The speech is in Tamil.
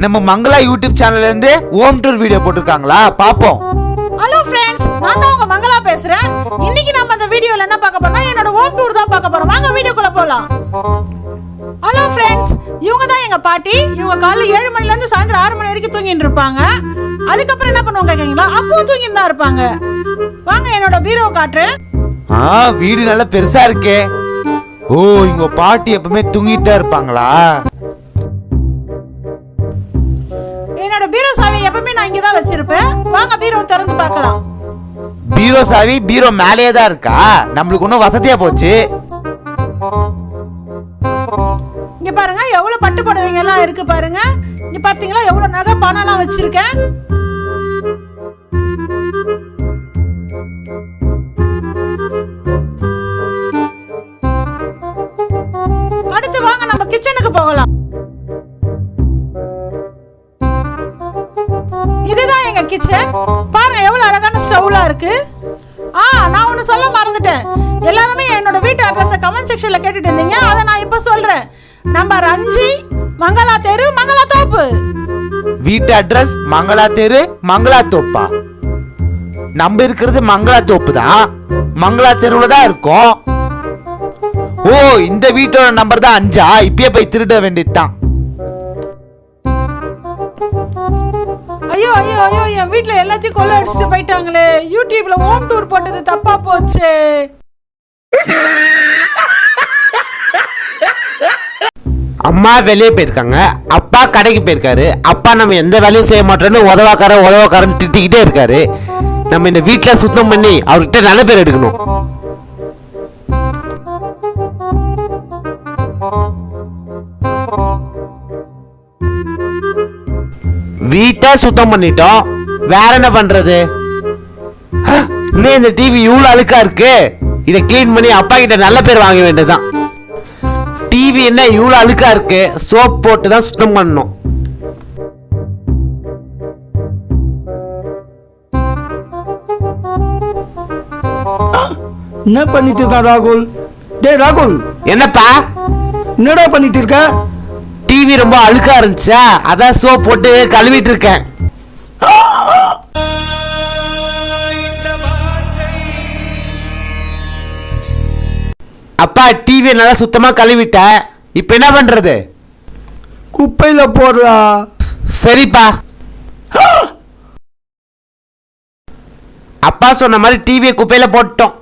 நம்ம மங்களா யூடியூப் சேனல்ல இருந்து ஹோம் டூர் வீடியோ போட்டுருக்காங்களா, பாப்போம். ஹலோ ஃப்ரெண்ட்ஸ், நான் தான் உங்க மங்களா பேசுறேன். இன்னைக்கு நம்ம அந்த வீடியோல என்ன பார்க்க போறோம்னா என்னோட ஹோம் டூர் தான் பார்க்க போறோம். வாங்க வீடியோக்குள்ள போலாம். ஹலோ ஃப்ரெண்ட்ஸ், இவங்க தான் எங்க பாட்டி. இவங்க காலைல 7 மணில இருந்து சாயந்தரம் 6 மணி வரைக்கும் தூங்கிட்டு இருப்பாங்க. அதுக்கப்புறம் என்ன பண்ணுவாங்க கேக்குறீங்களா? அப்பவும் தூங்கிட்டு தான் இருப்பாங்க. வாங்க என்னோட பீரோ காட்டுறேன். வீடு நல்லா பெருசா இருக்கே. ஓ, இங்க பாட்டி எப்பவுமே தூங்கிட்டு தான் இருப்பாங்களா? என்னோட பீரோ சாவி எப்பவுமே நான் இங்க தான் வச்சிருப்பேன். வாங்க பீரோ திறந்து பார்க்கலாம். பீரோ சாவி பீரோ மேலேயே தான் இருக்கா? நம்மளுக்கு இன்னும் வசதியா போச்சு. இங்க பாருங்க எவ்வளவு பட்டு புடவைங்க எல்லாம் இருக்கு பாருங்க. இங்க பாத்தீங்களா எவ்வளவு நகை பணம் எல்லாம் வச்சிருக்கேன். அடுத்து வாங்க நம்ம கிச்சனுக்கு போகலாம். இதுதான் எங்க கிச்சன். பாருங்க எவ்வளவு அழகான ஸ்டவ்லாம் இருக்கு. நான் ஒன்னு சொல்ல மறந்துட்டேன். எல்லாருமே என்னோட வீட்டு அட்ரஸை கமெண்ட் செக்ஷன்ல கேட்டுட்டு இருந்தீங்க. அதை நான் இப்ப சொல்றேன். நம்பர் 5 மங்களா தெரு, மங்களா தோப்பு. வீட்டு அட்ரஸ் மங்களா தெரு, மங்களா தோப்பா? நம்ம இருக்கிறது மங்களா தோப்பு தான். மங்களா தெருவுல தான் இருக்கோம். ஓ, இந்த வீட்டோட நம்பர் தான் 5. இப்பயே போய் திருட வேண்டியதுதான். ஐயோ ஐயோ ஐயோ, என் வீட்டுல எல்லாத்தையும் கொள்ள அடிச்சுட்டு போயிட்டாங்களே. யூடியூப்ல ஹோம் டூர் போட்டது தப்பா போச்சு. அம்மா வெளியே போயிருக்காங்க, அப்பா கடைக்கு போயிருக்காரு. அப்பா நம்ம எந்த வேலையும் செய்ய மாட்டோம்னு உதவாக்காரன்னு திட்டிக்கிட்டே இருக்காரு. நம்ம இந்த வீட்டில் சுத்தம் பண்ணி அவர்கிட்ட நல்ல பேர் எடுக்கணும். வீட்டை சுத்தம் பண்ணிட்டோம், வேற என்ன பண்றது? இன்னும் இந்த டிவி இவ்வளவு அழுக்கா இருக்கு. இதை கிளீன் பண்ணி அப்பா கிட்ட நல்ல பேர் வாங்க வேண்டியதுதான். டிவி என்ன இவ்வளவு அழுக்கா இருக்கு, சோப் போட்டு தான் சுத்தம் பண்ணணும். என்ன பண்ணிட்டு இருக்க ராகுல்? டேய் ராகுல், என்னப்பா என்னடா பண்ணிட்டு இருக்க? டிவி ரொம்ப அழுக்கா இருந்துச்சா, அதான் சோப் போட்டு கழுவிட்டு இருக்கேன். அப்பா டிவி நல்லா சுத்தமா கழுவிட்ட, இப்ப என்ன பண்றது? குப்பையில போடுறா. சரிப்பா. அப்பா சொன்ன மாதிரி டிவியை குப்பையில போட்டோம்.